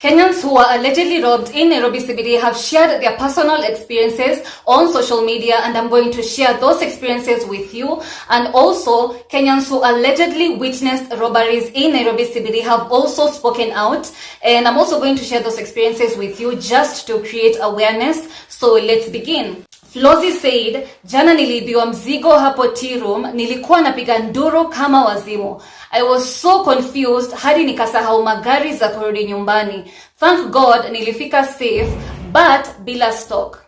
Kenyans who were allegedly robbed in Nairobi CBD have shared their personal experiences on social media, and I'm going to share those experiences with you. And also, Kenyans who allegedly witnessed robberies in Nairobi CBD have also spoken out, and I'm also going to share those experiences with you just to create awareness. So let's begin. Flozi said, jana nilibiwa mzigo hapo tea room, nilikuwa napiga nduru kama wazimu. I was so confused hadi nikasahau magari za kurudi nyumbani. Thank God nilifika safe, but bila stock.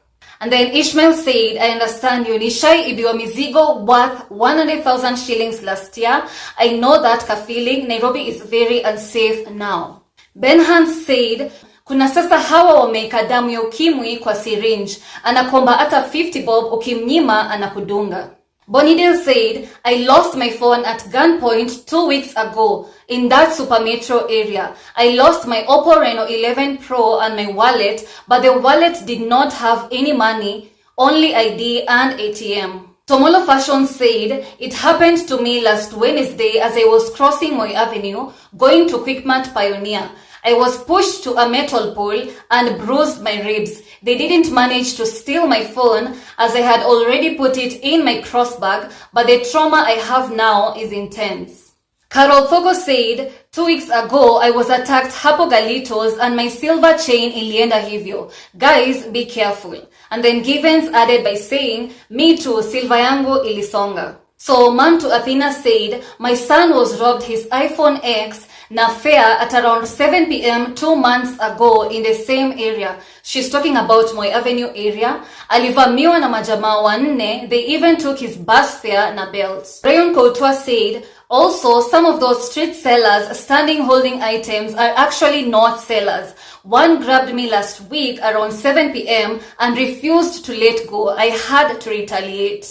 And then Ishmael said, I understand you. Nishai ibiwa mizigo worth 100,000 shillings last year. I know that ka feeling. Nairobi is very unsafe now. Ben Hans said, kuna sasa hawa wameika damu ya ukimwi kwa syringe. Anakomba ata 50 bob ukimnyima anakudunga. Bonidale said, I lost my phone at gunpoint 2 weeks ago in that Super Metro area. I lost my Oppo Reno 11 Pro and my wallet, but the wallet did not have any money, only ID and ATM. Tomolo Fashion said, it happened to me last Wednesday as I was crossing Moi Avenue, going to Quickmart Pioneer. I was pushed to a metal pole and bruised my ribs. They didn't manage to steal my phone as I had already put it in my cross bag, but the trauma I have now is intense. Carol Fogo said, 2 weeks ago, I was attacked hapo Galitos and my silver chain ilienda hivyo. Guys, be careful. And then Givens added by saying, me too, silver yangu ilisonga. So Mom to Athena said, my son was robbed his iPhone X na fair at around 7 p.m. 2 months ago in the same area. She's talking about Moi Avenue area. Alivamiwa na majamaa wanne. They even took his bus fare na belts. Rayon Koutua said, also, some of those street sellers standing holding items are actually not sellers. One grabbed me last week around 7 p.m. and refused to let go. I had to retaliate.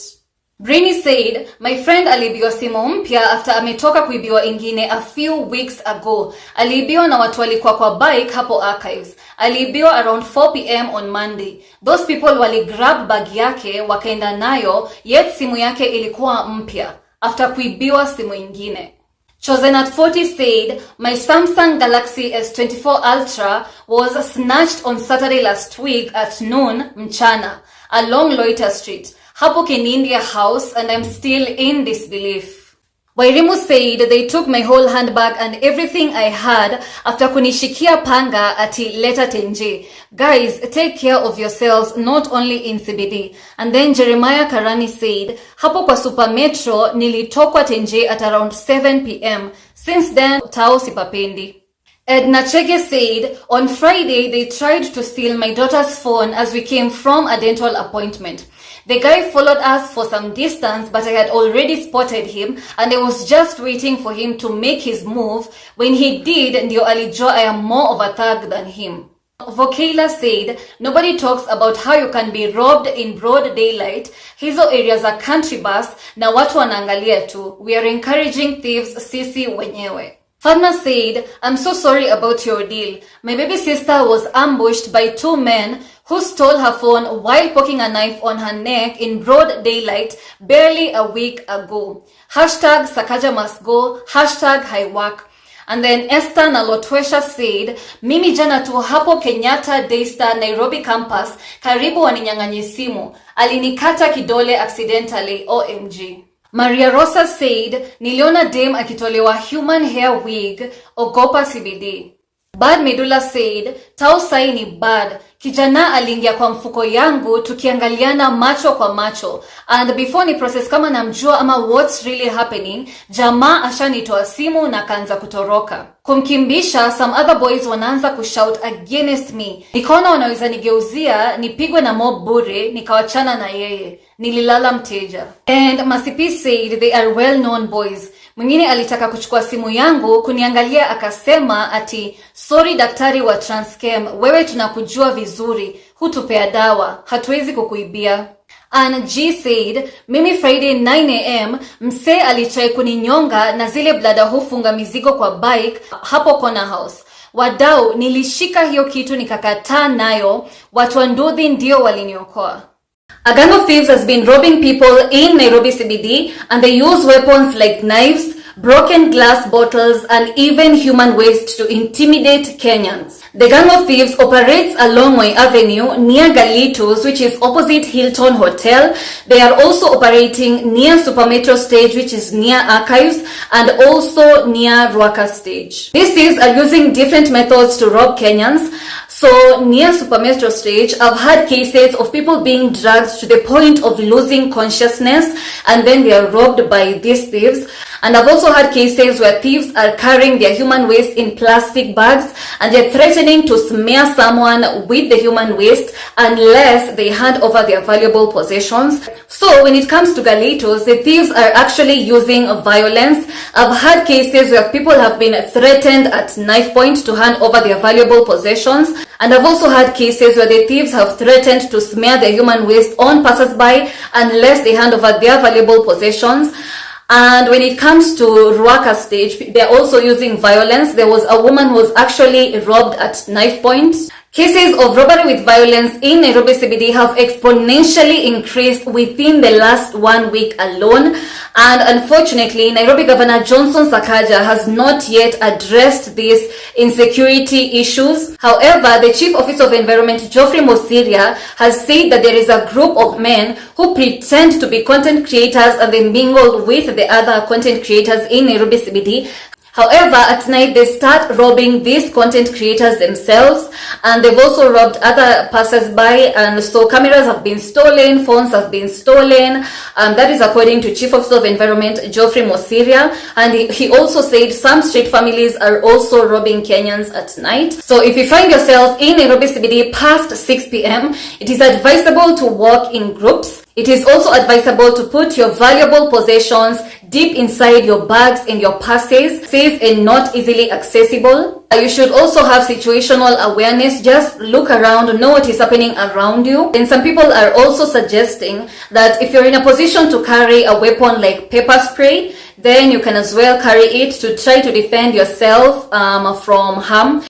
Brini said, my friend alibiwa simu mpya after ametoka kuibiwa ingine a few weeks ago. Alibiwa na watu walikuwa kwa bike hapo Archives. Alibiwa around 4 p.m. on Monday. Those people waligrab bag yake wakaenda nayo, yet simu yake ilikuwa mpya after kuibiwa simu ingine. Chosen at 40 said, my Samsung Galaxy S24 Ultra was snatched on Saturday last week at noon mchana along Loiter Street. Hapo Kenindia house, and I'm still in disbelief. Wairimu said they took my whole handbag and everything I had after kunishikia panga ati leta tenje. Guys, take care of yourselves, not only in CBD. And then Jeremiah Karani said, hapo kwa Super Metro nilitokwa tenje at around 7 p.m. Since then, tao sipapendi. Edna Chege said, on Friday they tried to steal my daughter's phone as we came from a dental appointment. The guy followed us for some distance, but I had already spotted him and I was just waiting for him to make his move. When he did, ndio alijua I am more of a thug than him. Vokela said, nobody talks about how you can be robbed in broad daylight. Hizo areas are country bus na watu wanaangalia tu. We are encouraging thieves sisi wenyewe. Fatma said, I'm so sorry about your deal. My baby sister was ambushed by 2 men who stole her phone while poking a knife on her neck in broad daylight barely a week ago. Hashtag Sakaja must go. Hashtag high work. And then Esther Nalotwesha said, mimi jana tu hapo Kenyatta Daystar Nairobi campus karibu waninyang'anye simu. Alinikata kidole accidentally, OMG. Maria Rosa said, niliona dem akitolewa human hair wig, ogopa CBD. Bad Medula said, tau sai ni bad. Kijana aliingia kwa mfuko yangu tukiangaliana macho kwa macho. And before ni process kama namjua ama what's really happening, jamaa ashanitoa simu na kaanza kutoroka. Kumkimbisha, some other boys wanaanza kushout against me. Nikaona wanaweza nigeuzia, nipigwe na mob bure, nikawachana na yeye. Nililala mteja. And Masipi said they are well-known boys. Mwingine alitaka kuchukua simu yangu, kuniangalia akasema ati, sorry daktari wa Transcam, wewe tunakujua vizuri, hutupea dawa, hatuwezi kukuibia. And G said, mimi Friday 9 a.m, mse alitry kuninyonga na zile blada hufunga mizigo kwa bike, hapo Corner House. Wadau, nilishika hiyo kitu nikakataa nayo, watu wa Nduthi ndio waliniokoa. A gang of thieves has been robbing people in Nairobi CBD, and they use weapons like knives, broken glass bottles, and even human waste to intimidate Kenyans. The gang of thieves operates along Moi Avenue near Galitos, which is opposite Hilton Hotel. They are also operating near Supermetro Stage, which is near Archives, and also near Ruaka Stage. These thieves are using different methods to rob Kenyans. So near Supermetro Stage, I've had cases of people being dragged to the point of losing consciousness, and then they are robbed by these thieves. And I've also had cases where thieves are carrying their human waste in plastic bags, and they're threatening to smear someone with the human waste unless they hand over their valuable possessions. So when it comes to Galitos, the thieves are actually using violence. I've had cases where people have been threatened at knife point to hand over their valuable possessions. And I've also had cases where the thieves have threatened to smear their human waste on passers-by unless they hand over their valuable possessions. And when it comes to Ruaka Stage, they're also using violence. There was a woman who was actually robbed at knife point. Cases of robbery with violence in Nairobi CBD have exponentially increased within the last 1 week alone. And unfortunately, Nairobi Governor Johnson Sakaja has not yet addressed these insecurity issues. However, the Chief Officer of Environment, Geoffrey Mosiria, has said that there is a group of men who pretend to be content creators and they mingle with the other content creators in Nairobi CBD. However, at night they start robbing these content creators themselves, and they've also robbed other passers-by, and so cameras have been stolen, phones have been stolen. That is according to Chief Officer of Environment Geoffrey Mosiria, and he also said some street families are also robbing Kenyans at night. So if you find yourself in Nairobi CBD past 6 p.m., it is advisable to walk in groups. It is also advisable to put your valuable possessions deep inside your bags and your purses, safe and not easily accessible. You should also have situational awareness. Just look around, know what is happening around you. And some people are also suggesting that if you're in a position to carry a weapon like pepper spray, then you can as well carry it to try to defend yourself from harm.